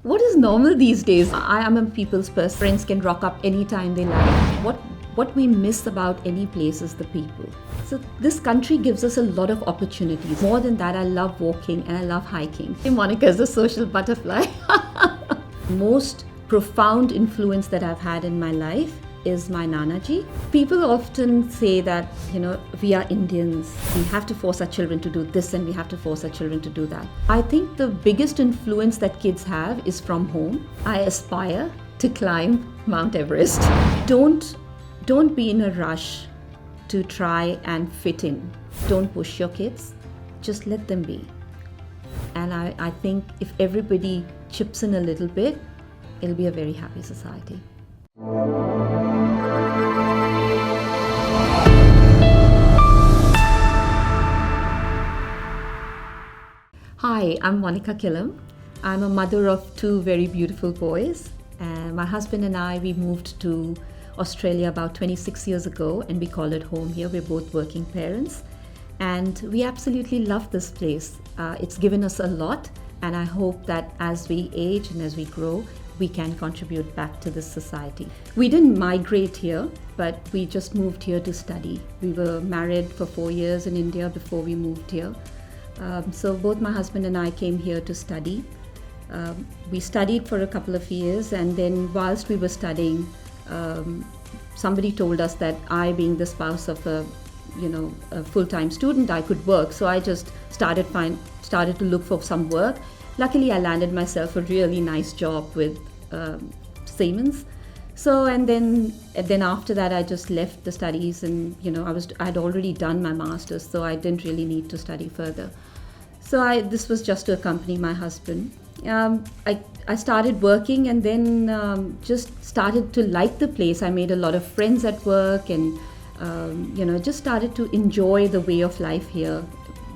What is normal these days? I am a people's person. Friends can rock up anytime they like. What we miss about any place is the people. So this country gives us a lot of opportunities. More than that, I love walking and I love hiking. Monica is a social butterfly. Most profound influence that I've had in my life is my Nanaji. People often say that, we are Indians. We have to force our children to do this and we have to force our children to do that. I think the biggest influence that kids have is from home. I aspire to climb Mount Everest. Don't be in a rush to try and fit in. Don't push your kids. Just let them be. And I think if everybody chips in a little bit, it'll be a very happy society. Hi, I'm Monica Kilam. I'm a mother of two very beautiful boys. My husband and I, we moved to Australia about 26 years ago and we call it home here. We're both working parents and we absolutely love this place. It's given us a lot and I hope that as we age and as we grow, we can contribute back to this society. We didn't migrate here, but we just moved here to study. We were married for 4 years in India before we moved here. So both my husband and I came here to study. We studied for a couple of years and then whilst we were studying, somebody told us that I, being the spouse of a full-time student, I could work. So I just started to look for some work. Luckily, I landed myself a really nice job with Siemens. So and then after that, I just left the studies, and I'd already done my master's, so I didn't really need to study further. So this was just to accompany my husband. I started working and then just started to like the place. I made a lot of friends at work and just started to enjoy the way of life here.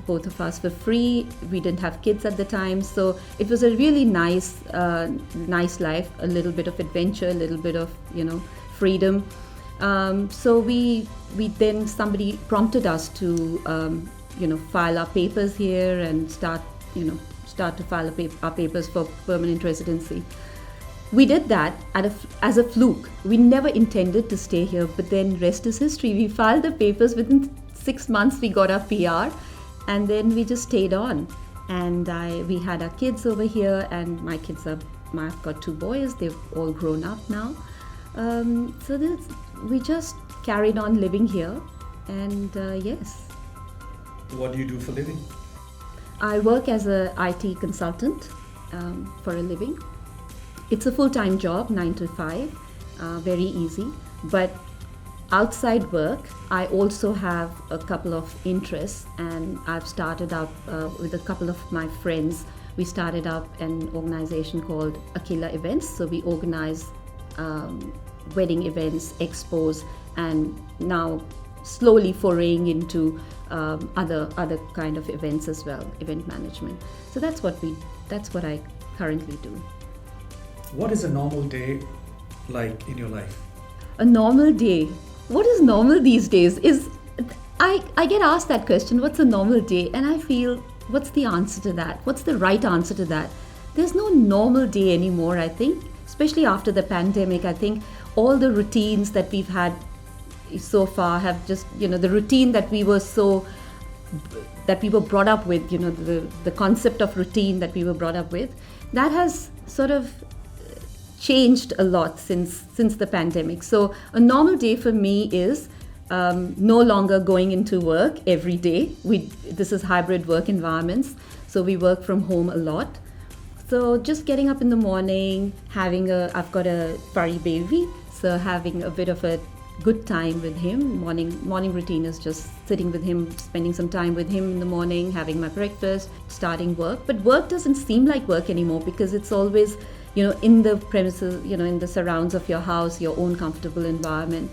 Both of us were free. We didn't have kids at the time, so it was a really nice life. A little bit of adventure, a little bit of freedom. So we then somebody prompted us to file our papers here and start to file our papers for permanent residency. We did that as a fluke. We never intended to stay here, but then rest is history. We filed the papers. Within 6 months, we got our PR, and then we just stayed on. And we had our kids over here, and I've got 2 boys. They've all grown up now. We just carried on living here, and yes. What do you do for a living? I work as an IT consultant for a living. It's a full-time job, 9 to 5, very easy. But outside work, I also have a couple of interests, and I've started up with a couple of my friends. We started up an organization called Aquila Events. So we organize wedding events, expos, and now slowly foraying into other kind of events as well, event management. So that's what I currently do. What is a normal day like in your life? A normal day. What is normal these days? I get asked that question, what's a normal day? And I feel, what's the answer to that? What's the right answer to that? There's no normal day anymore, I think, especially after the pandemic. I think all the routines that we've had so far have just, the routine that we were brought up with, the concept of routine that we were brought up with, that has sort of changed a lot since the pandemic. So a normal day for me is no longer going into work every day. This is hybrid work environments, so we work from home a lot. So just getting up in the morning, I've got a furry baby, so having a bit of a good time with him. Morning routine is just sitting with him, spending some time with him in the morning, having my breakfast, starting work. But work doesn't seem like work anymore because it's always in the premises, in the surrounds of your house, your own comfortable environment.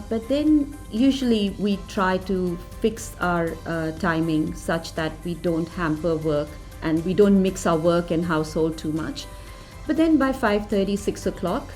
But then usually we try to fix our timing such that we don't hamper work and we don't mix our work and household too much. But then by 5:30, 6 o'clock,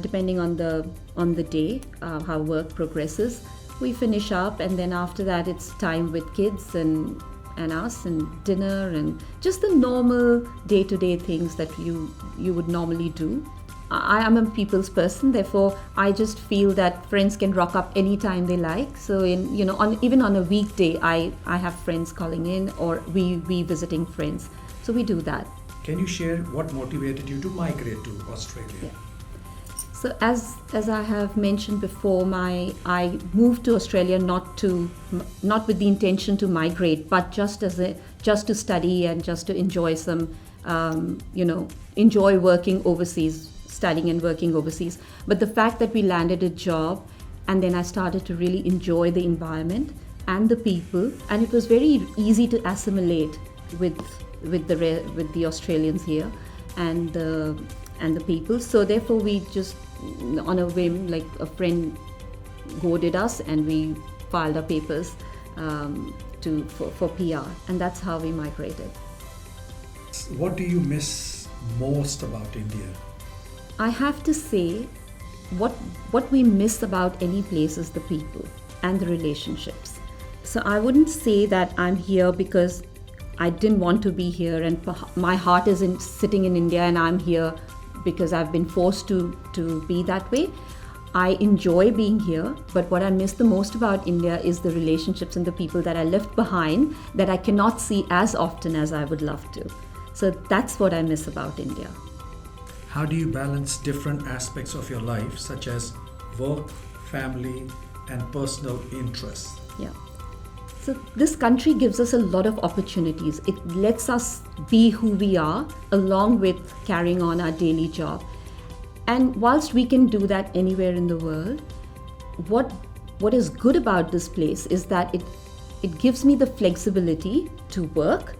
depending on the day, how work progresses, we finish up, and then after that it's time with kids and and us and dinner and just the normal day-to-day things that you would normally do. I am a people's person, therefore I just feel that friends can rock up anytime they like. So even on a weekday, I have friends calling in, or we visiting friends. So we do that. Can you share what motivated you to migrate to Australia? Yeah. So as I have mentioned before, I moved to Australia not with the intention to migrate, but just to study and just to enjoy some enjoy working overseas, studying and working overseas. But the fact that we landed a job, and then I started to really enjoy the environment and the people, and it was very easy to assimilate with the Australians here and the people. So therefore we just, on a whim, like a friend goaded us, and we filed our papers for PR, and that's how we migrated. What do you miss most about India? I have to say, what we miss about any place is the people and the relationships. So I wouldn't say that I'm here because I didn't want to be here and my heart isn't sitting in India and I'm here because I've been forced to be that way. I enjoy being here, but what I miss the most about India is the relationships and the people that I left behind that I cannot see as often as I would love to. So that's what I miss about India. How do you balance different aspects of your life, such as work, family, and personal interests? Yeah. So this country gives us a lot of opportunities. It lets us be who we are, along with carrying on our daily job. And whilst we can do that anywhere in the world, what is good about this place is that it gives me the flexibility to work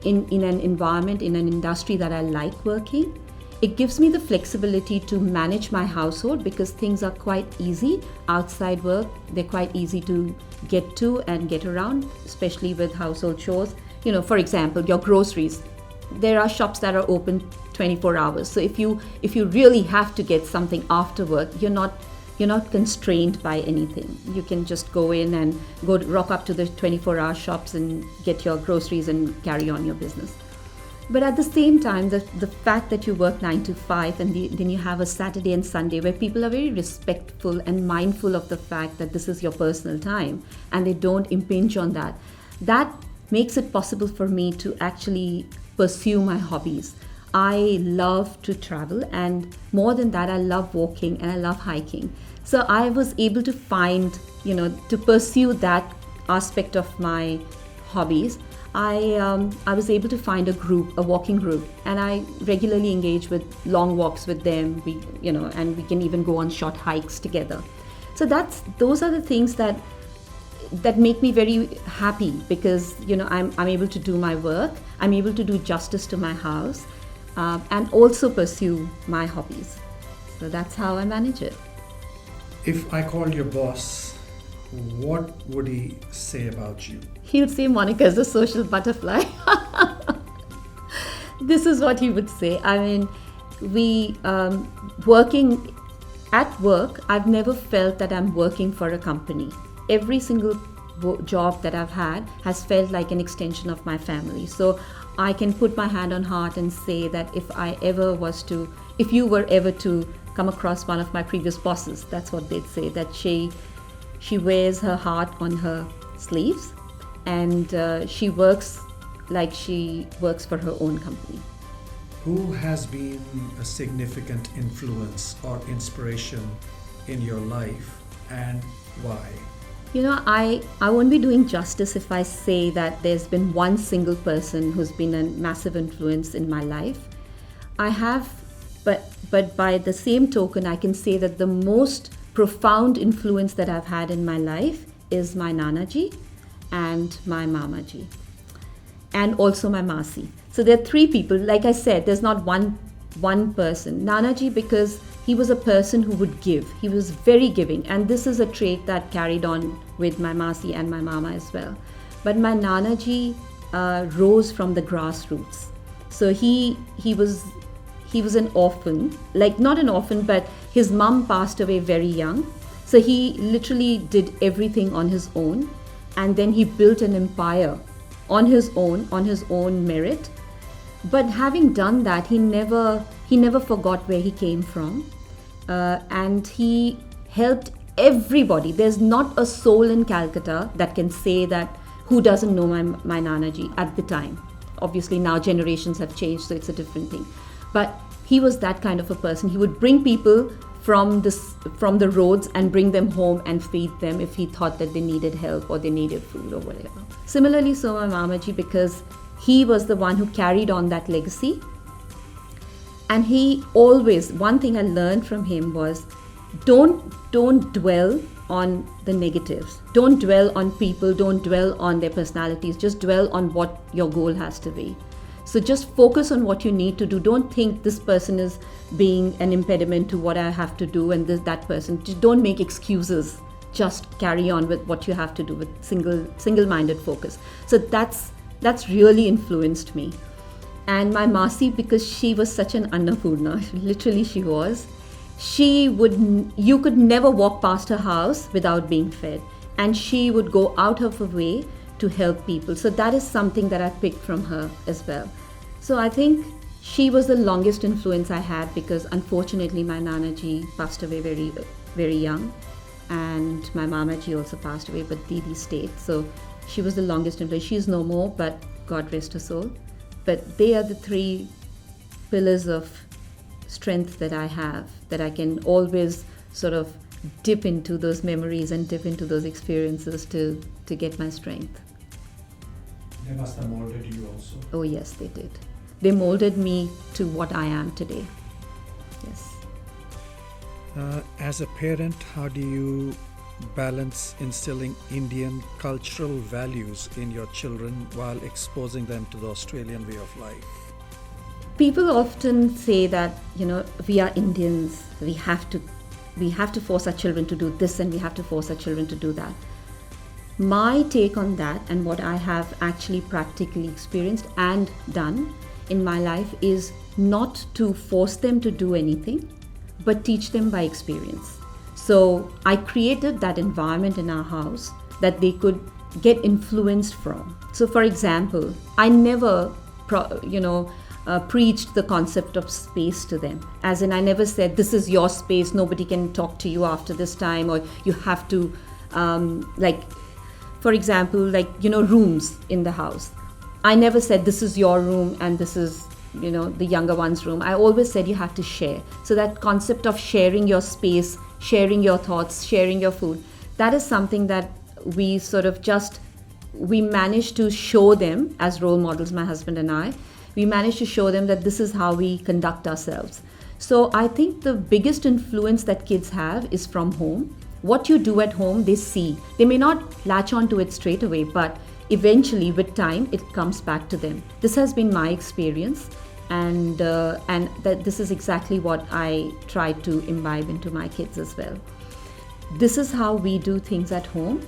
in an environment, in an industry that I like working. It gives me the flexibility to manage my household because things are quite easy outside work. They're quite easy to get to and get around, especially with household chores. For example, your groceries. There are shops that are open 24 hours. So if you really have to get something after work, you're not constrained by anything. You can just go in and rock up to the 24-hour shops and get your groceries and carry on your business. But at the same time, the fact that you work 9 to 5 and then you have a Saturday and Sunday where people are very respectful and mindful of the fact that this is your personal time and they don't impinge on that, that makes it possible for me to actually pursue my hobbies. I love to travel, and more than that, I love walking and I love hiking. So I was able to find, to pursue that aspect of my hobbies. I was able to find a walking group, and I regularly engage with long walks with them. And we can even go on short hikes together. So those are the things that make me very happy because I'm able to do my work. I'm able to do justice to my house, and also pursue my hobbies. So that's how I manage it. If I called your boss, what would he say about you? He would say Monica is a social butterfly. This is what he would say. I mean, working at work, I've never felt that I'm working for a company. Every single job that I've had has felt like an extension of my family. So I can put my hand on heart and say that if you were ever to come across one of my previous bosses, that's what they'd say, that she wears her heart on her sleeves, and she works like she works for her own company. Who has been a significant influence or inspiration in your life, and why? I won't be doing justice if I say that there's been one single person who's been a massive influence in my life. I have, but by the same token, I can say that the most profound influence that I've had in my life is my Nanaji and my Mamaji, and also my Maasi. So there are three people. Like I said, there's not one person. Nanaji, because he was a person who would give. He was very giving, and this is a trait that carried on with my Maasi and my Mama as well. But my Nanaji rose from the grassroots. So he was an orphan, like not an orphan, but his mom passed away very young. So he literally did everything on his own, and then he built an empire on his own merit. But having done that, he never forgot where he came from, and he helped everybody. There's not a soul in Calcutta that can say that who doesn't know my Nanaji at the time. Obviously now generations have changed, so it's a different thing. But he was that kind of a person. He would bring people from the roads and bring them home and feed them if he thought that they needed help or they needed food or whatever. Similarly, so my Mamaji, because he was the one who carried on that legacy. And he always, one thing I learned from him was, don't dwell on the negatives. Don't dwell on people, don't dwell on their personalities, just dwell on what your goal has to be. So just focus on what you need to do. Don't think this person is being an impediment to what I have to do and that person. Just don't make excuses. Just carry on with what you have to do with single-minded focus. So that's really influenced me. And my Maasi, because she was such an Annapurna, literally she was. You could never walk past her house without being fed. And she would go out of her way to help people. So that is something that I picked from her as well. So I think she was the longest influence I had, because unfortunately my Nanaji passed away very, very young. And my Mamaji also passed away, but Didi stayed. So she was the longest influence. She is no more, but God rest her soul. But they are the three pillars of strength that I have, that I can always sort of dip into those memories and dip into those experiences to get my strength. They must have molded you also. Oh yes, they did. They molded me to what I am today. Yes. As a parent, how do you balance instilling Indian cultural values in your children while exposing them to the Australian way of life? People often say that, we are Indians, we have to force our children to do this and we have to force our children to do that. My take on that, and what I have actually practically experienced and done in my life, is not to force them to do anything, but teach them by experience. So I created that environment in our house that they could get influenced from. So for example, I never, preached the concept of space to them. As in, I never said, this is your space, nobody can talk to you after this time, or you have to, for example, rooms in the house. I never said, this is your room and this is, the younger one's room. I always said you have to share. So that concept of sharing your space, sharing your thoughts, sharing your food, that is something that we managed to show them as role models, my husband and I. We managed to show them that this is how we conduct ourselves. So I think the biggest influence that kids have is from home. What you do at home, they see. They may not latch on to it straight away, but eventually with time, it comes back to them. This has been my experience, and that this is exactly what I try to imbibe into my kids as well. This is how we do things at home.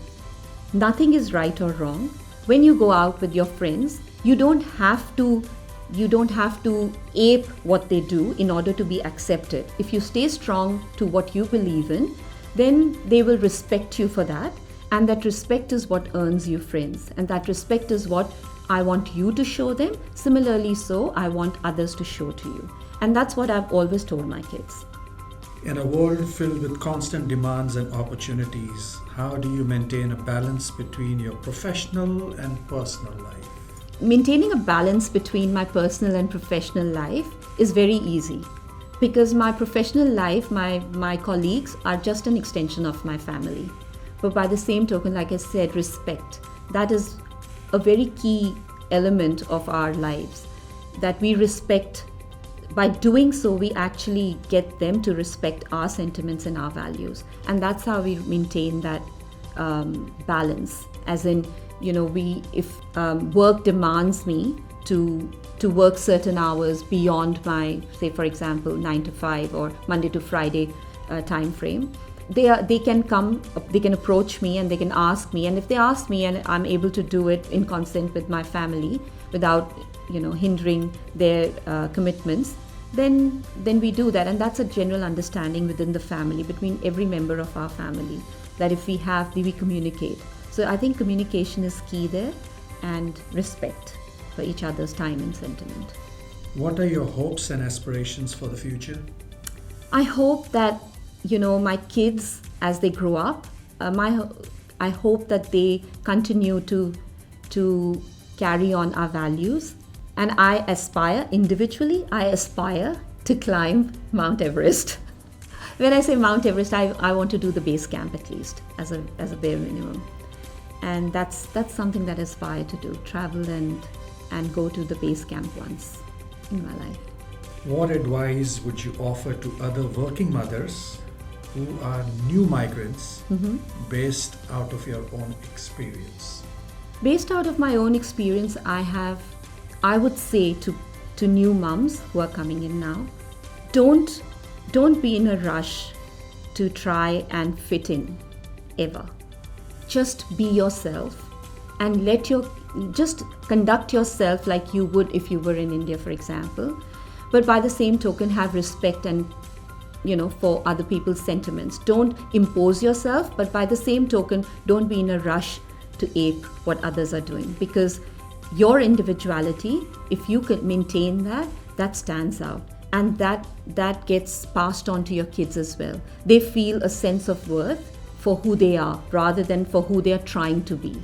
Nothing is right or wrong. When you go out with your friends, you don't have to ape what they do in order to be accepted. If you stay strong to what you believe in, then they will respect you for that. And that respect is what earns you friends. And that respect is what I want you to show them. Similarly, so I want others to show to you. And that's what I've always told my kids. In a world filled with constant demands and opportunities, how do you maintain a balance between your professional and personal life? Maintaining a balance between my personal and professional life is very easy, because my professional life, my colleagues are just an extension of my family. But by the same token, like I said, respect. That is a very key element of our lives, that we respect. By doing so, we actually get them to respect our sentiments and our values. And that's how we maintain that balance. As in, if work demands me to work certain hours beyond my, say for example, 9 to 5 or Monday to Friday time frame, they can approach me and they can ask me, and if they ask me and I'm able to do it in consent with my family without hindering their commitments, then we do that. And that's a general understanding within the family, between every member of our family, that if we communicate. So I think communication is key there. and respect for each other's time and sentiment. What are your hopes and aspirations for the future? I hope that, my kids, as they grow up, I hope that they continue to carry on our values. And individually, I aspire to climb Mount Everest. When I say Mount Everest, I want to do the base camp at least, as a bare minimum. And that's something that I aspire to do, travel and go to the base camp once in my life. What advice would you offer to other working mothers who are new migrants based out of your own experience? Based out of my own experience, I would say to new moms who are coming in now, don't be in a rush to try and fit in ever. Just be yourself and just conduct yourself like you would if you were in India, for example. But by the same token, have respect and for other people's sentiments. Don't impose yourself, but by the same token, don't be in a rush to ape what others are doing, because your individuality, if you can maintain that stands out, and that gets passed on to your kids as well. They feel a sense of worth for who they are rather than for who they are trying to be.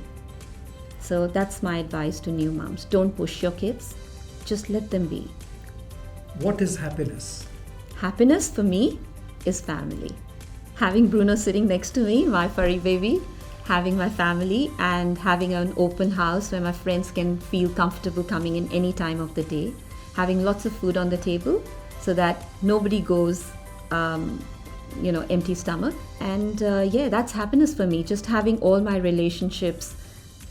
So that's my advice to new moms. Don't push your kids, just let them be. What is happiness? Happiness for me is family. Having Bruno sitting next to me, my furry baby, having my family, and having an open house where my friends can feel comfortable coming in any time of the day, having lots of food on the table so that nobody goes empty stomach. And that's happiness for me. Just having all my relationships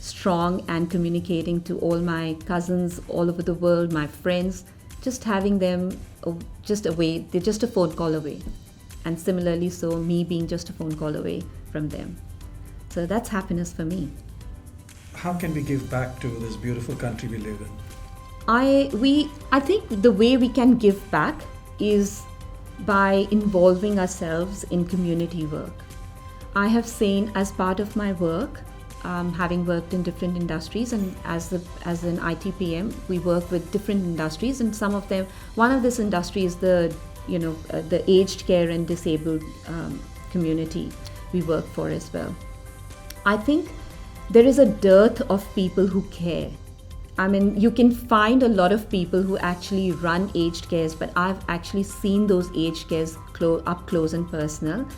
strong and communicating to all my cousins all over the world, my friends, just having them just away, they're just a phone call away. And similarly, so me being just a phone call away from them. So that's happiness for me. How can we give back to this beautiful country we live in? I think the way we can give back is by involving ourselves in community work. I have seen, as part of my work, having worked in different industries, and as an IT PM, we work with different industries, and one of this industry is the aged care and disabled community we work for as well. I think there is a dearth of people who care. I mean, you can find a lot of people who actually run aged cares, but I've actually seen those aged cares up close and personal,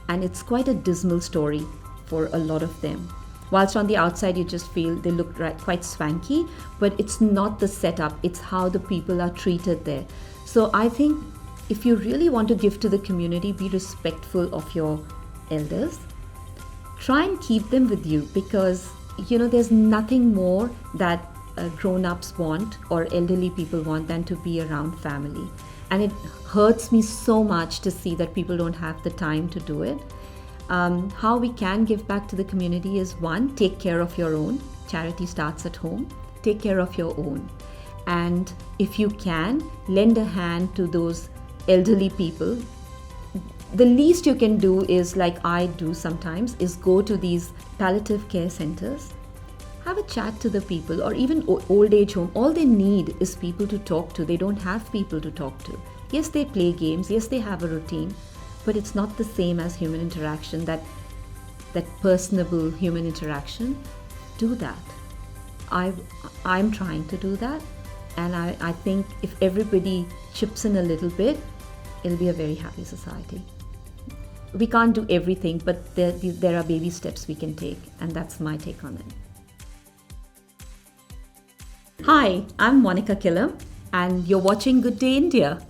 and it's quite a dismal story for a lot of them. Whilst on the outside you just feel they look quite swanky, but it's not the setup, it's how the people are treated there. So I think if you really want to give to the community, be respectful of your elders. Try and keep them with you, because there's nothing more that grown-ups want or elderly people want than to be around family. And it hurts me so much to see that people don't have the time to do it. How we can give back to the community is, one, take care of your own. Charity starts at home. Take care of your own. And if you can, lend a hand to those elderly people. The least you can do is, like I do sometimes, is go to these palliative care centers, have a chat to the people, or even old age home. All they need is people to talk to. They don't have people to talk to. Yes, they play games. Yes, they have a routine, but it's not the same as human interaction, that personable human interaction. Do that. I'm trying to do that, and I think if everybody chips in a little bit, it'll be a very happy society. We can't do everything, but there are baby steps we can take, and that's my take on it. Hi, I'm Monica Kilam, and you're watching Good Day India.